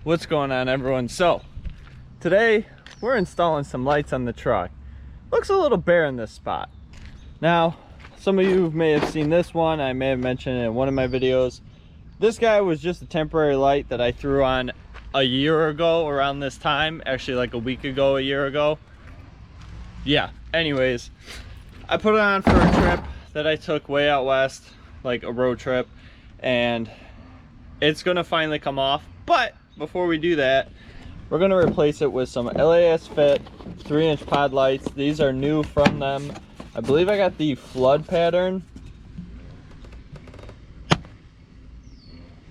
What's going on, everyone? So today we're installing some lights on the truck. Looks a little bare in this spot. Now, some of you may have seen this one. I may have mentioned it in one of my videos. This guy was just a temporary light that I threw on a year ago around this time, actually like a week ago, a year ago. Yeah, anyways, I put it on for a trip that I took way out west, like a road trip, and it's gonna finally come off. But before we do that, we're gonna replace it with some LasFit 3-inch pod lights. These are new from them. I believe I got the flood pattern.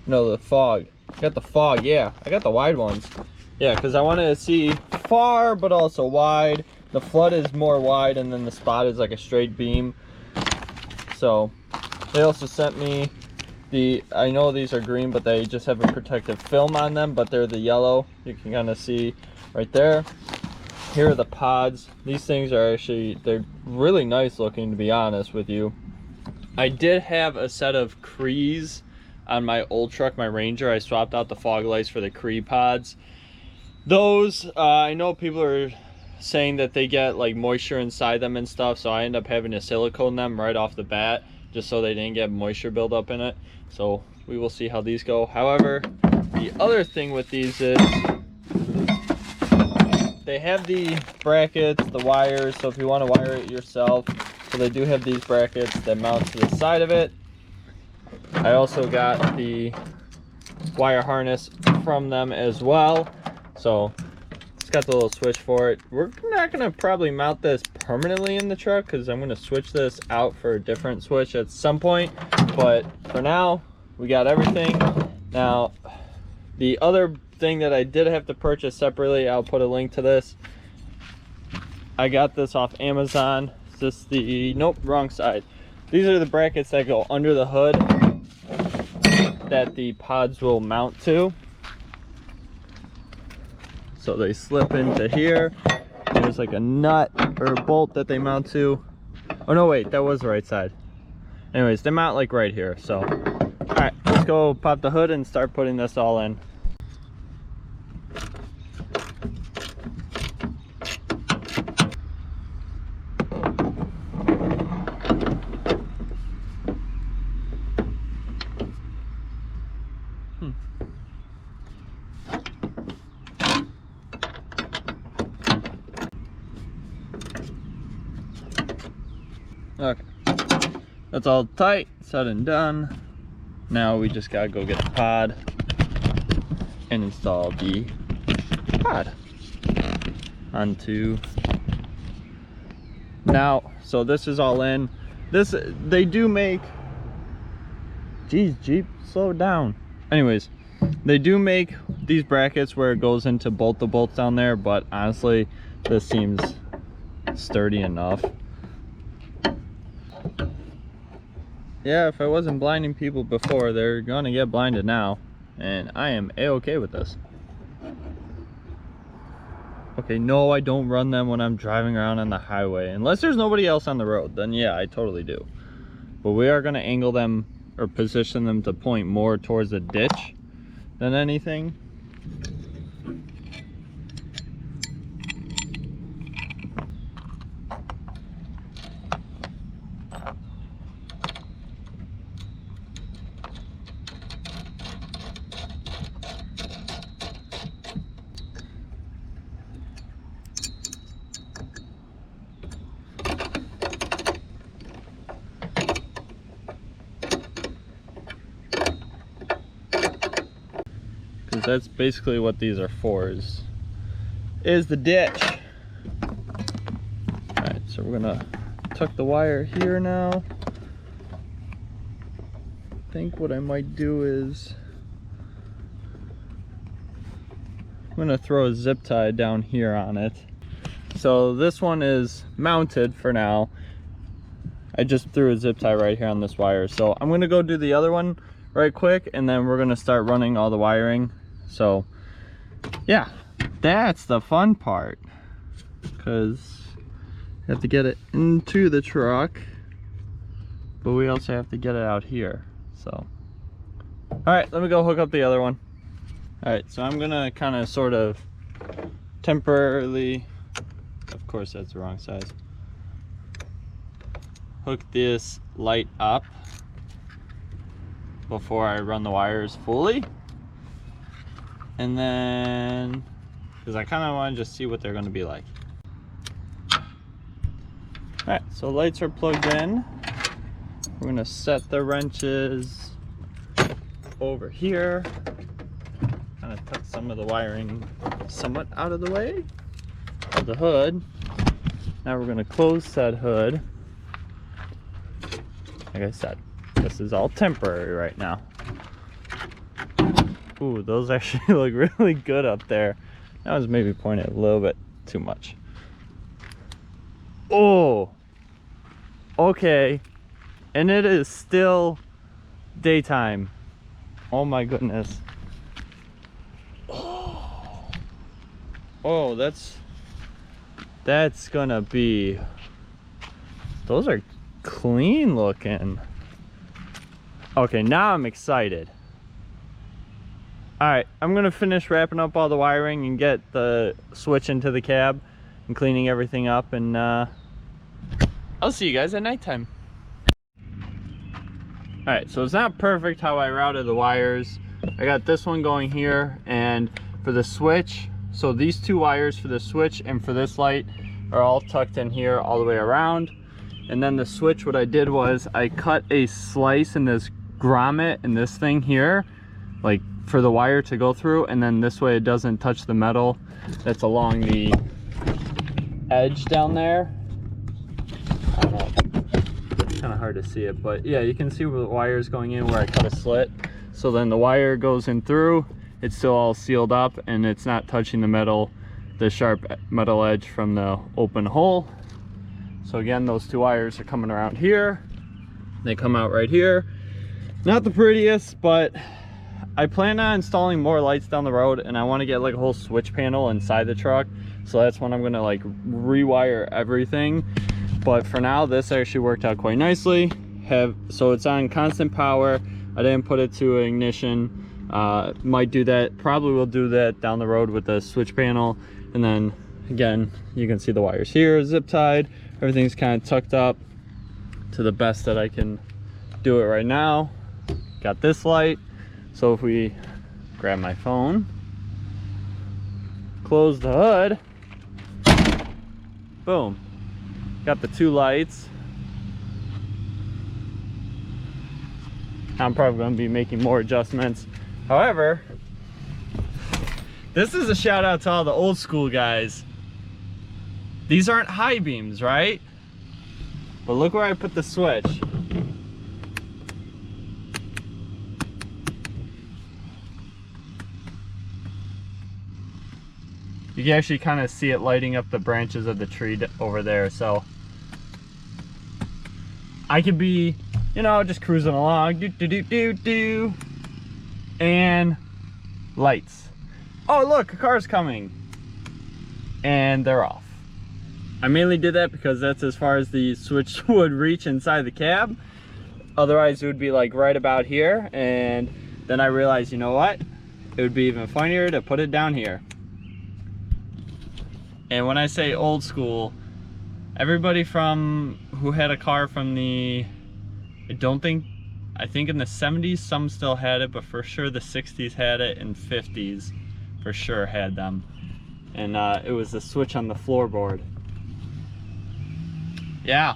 No, the fog. I got the fog, yeah. I got the wide ones. Yeah, because I wanted to see far but also wide. The flood is more wide, and then the spot is like a straight beam. So they also sent me I know these are green, but they just have a protective film on them, but they're the yellow. You can kind of see right there. Here are the pods. These things are they're really nice looking, to be honest with you. I did have a set of Crees on my old truck, my Ranger. I swapped out the fog lights for the Cree pods. Those, I know people are saying that they get like moisture inside them and stuff, so I end up having to silicone them right off the bat, just so they didn't get moisture buildup in it. So we will see how these go. However, the other thing with these is they have the brackets, the wires, so if you want to wire it yourself, so they do have these brackets that mount to the side of it. I also got the wire harness from them as well, so it's got the little switch for it. We're not going to probably mount this permanently in the truck, because I'm going to switch this out for a different switch at some point, but for now we got everything. Now, the other thing that I did have to purchase separately, I'll put a link to this. I got this off Amazon. Is this the, nope, wrong side. These are the brackets that go under the hood that the pods will mount to. So they slip into here. There's like a nut or a bolt that they mount to. Oh no, wait, that was the right side. Anyways, they mount like right here. So, all right, let's go pop the hood and start putting this all in. Okay, that's all tight, said and done. Now we just gotta go get the pod and install the pod onto. Now, so this is all in. This, they do make, geez, Jeep, slow down. Anyways, they do make these brackets where it goes into both the bolts down there, but honestly, this seems sturdy enough. Yeah, if I wasn't blinding people before, they're gonna get blinded now, and I am a-okay with this. Okay, no, I don't run them when I'm driving around on the highway, unless there's nobody else on the road. Then yeah, I totally do. But we are gonna angle them or position them to point more towards the ditch than anything. That's basically what these are for, is the ditch. All right, so we're gonna tuck the wire here now. I think what I might do is I'm gonna throw a zip tie down here on it. So this one is mounted for now. I just threw a zip tie right here on this wire. So I'm gonna go do the other one right quick, and then we're gonna start running all the wiring. So yeah, that's the fun part, because you have to get it into the truck, but we also have to get it out here. So all right, let me go hook up the other one. All right, so I'm gonna kind of sort of temporarily, of course that's the wrong size, hook this light up before I run the wires fully. And then, because I kind of want to just see what they're going to be like. All right, so lights are plugged in. We're going to set the wrenches over here. Kind of tuck some of the wiring somewhat out of the way of the hood. Now we're going to close said hood. Like I said, this is all temporary right now. Ooh, those actually look really good up there. That was maybe pointed a little bit too much. Oh, okay. And it is still daytime. Oh my goodness. Oh, that's gonna be, those are clean looking. Okay, now I'm excited. All right, I'm gonna finish wrapping up all the wiring and get the switch into the cab and cleaning everything up, and I'll see you guys at nighttime. All right, so it's not perfect how I routed the wires. I got this one going here, and for the switch, so these two wires for the switch and for this light are all tucked in here all the way around. And then the switch, what I did was I cut a slice in this grommet in this thing here, like for the wire to go through, and then this way it doesn't touch the metal that's along the edge down there. I don't know, it's kind of hard to see it, but yeah, you can see where the wire is going in, where I cut a slit. So then the wire goes in through, it's still all sealed up and it's not touching the metal, the sharp metal edge from the open hole. So again, those two wires are coming around here, they come out right here. Not the prettiest, but I plan on installing more lights down the road, and I want to get like a whole switch panel inside the truck. So that's when I'm going to like rewire everything. But for now, this actually worked out quite nicely. So it's on constant power. I didn't put it to ignition. Might do that, probably will do that down the road with the switch panel. And then again, you can see the wires here, zip tied. Everything's kind of tucked up to the best that I can do it right now. Got this light. So if we grab my phone, close the hood, boom, got the two lights. I'm probably going to be making more adjustments. However, this is a shout out to all the old school guys. These aren't high beams, right? But look where I put the switch. You can actually kind of see it lighting up the branches of the tree over there. So I could be, you know, just cruising along, and lights. Oh, look, a car's coming. And they're off. I mainly did that because that's as far as the switch would reach inside the cab. Otherwise, it would be like right about here. And then I realized, you know what? It would be even funnier to put it down here. And when I say old school, everybody from who had a car from the, I think in the 70s some still had it, but for sure the 60s had it, and 50s for sure had them. And it was the switch on the floorboard. Yeah,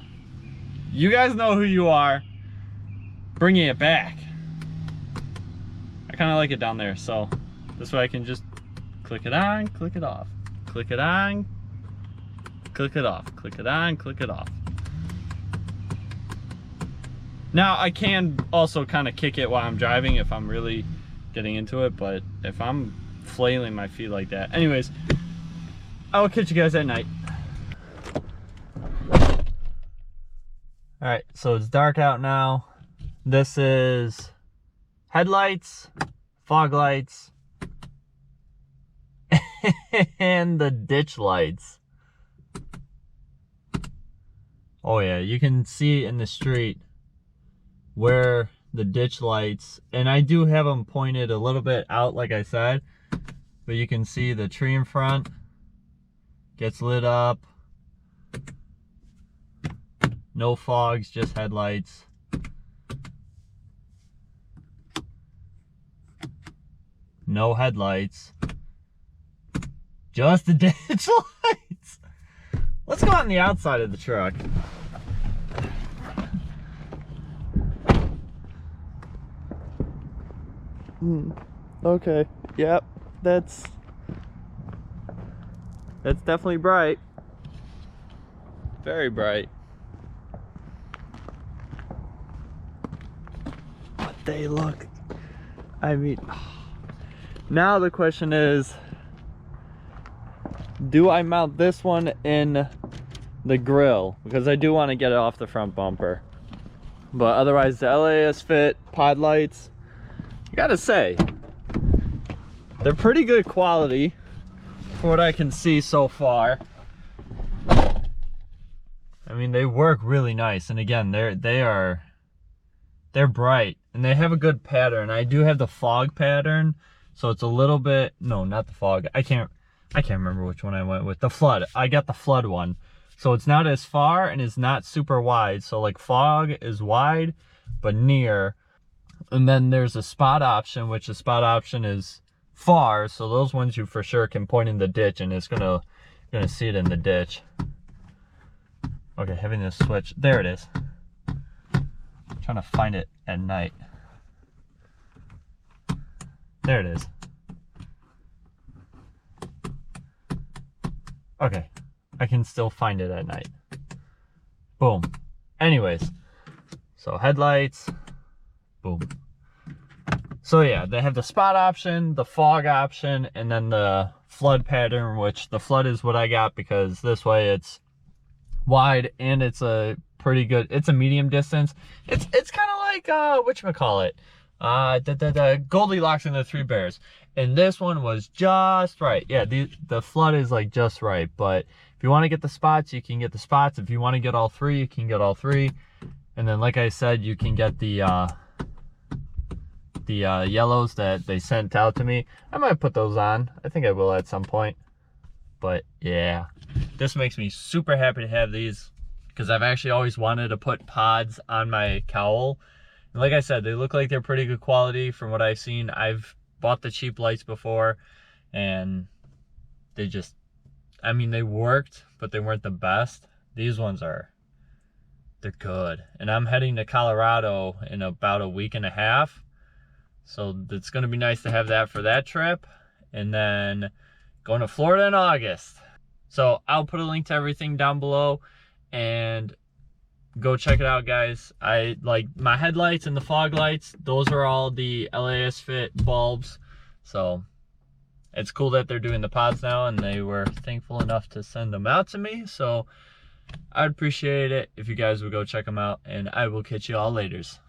you guys know who you are. Bringing it back. I kind of like it down there, so this way I can just click it on, click it off. Click it on, click it off, click it on, click it off. Now I can also kind of kick it while I'm driving if I'm really getting into it, but if I'm flailing my feet like that. Anyways, I will catch you guys at night. All right, so it's dark out now. This is headlights, fog lights, and the ditch lights. Oh yeah, you can see in the street where the ditch lights, and I do have them pointed a little bit out like I said, but you can see the tree in front gets lit up. No fogs, just headlights. No headlights. Just the ditch lights. Let's go on the outside of the truck. Okay, yep, that's definitely bright. Very bright. But they look, I mean, now the question is, do I mount this one in the grill? Because I do want to get it off the front bumper. But otherwise, the LasFit pod lights, I gotta say, they're pretty good quality for what I can see so far. I mean, they work really nice, and again, they're bright and they have a good pattern. I do have the fog pattern, so it's a little bit, no, not the fog. I can't remember which one I went with. The flood. I got the flood one. So it's not as far and it's not super wide. So like fog is wide but near. And then there's a spot option, which the spot option is far. So those ones you for sure can point in the ditch, and it's gonna see it in the ditch. Okay, having this switch. There it is. I'm trying to find it at night. There it is. Okay, I can still find it at night. Boom. Anyways, so headlights, boom. So yeah, they have the spot option, the fog option, and then the flood pattern, which the flood is what I got because this way it's wide and it's a pretty good, it's a medium distance. It's kind of like, whatchamacallit, the Goldilocks and the Three Bears. And this one was just right. Yeah, the flood is like just right. But if you want to get the spots, you can get the spots. If you want to get all three, you can get all three. And then, like I said, you can get the yellows that they sent out to me. I might put those on. I think I will at some point. But yeah, this makes me super happy to have these because I've actually always wanted to put pods on my cowl. And like I said, they look like they're pretty good quality from what I've seen. I've bought the cheap lights before and they just, I mean, they worked, but they weren't the best. These ones they're good. And I'm heading to Colorado in about a week and a half. So it's going to be nice to have that for that trip. And then going to Florida in August. So I'll put a link to everything down below and go check it out, guys. I like my headlights and the fog lights. Those are all the LasFit bulbs. So it's cool that they're doing the pods now, and they were thankful enough to send them out to me. So I'd appreciate it if you guys would go check them out, and I will catch you all laters.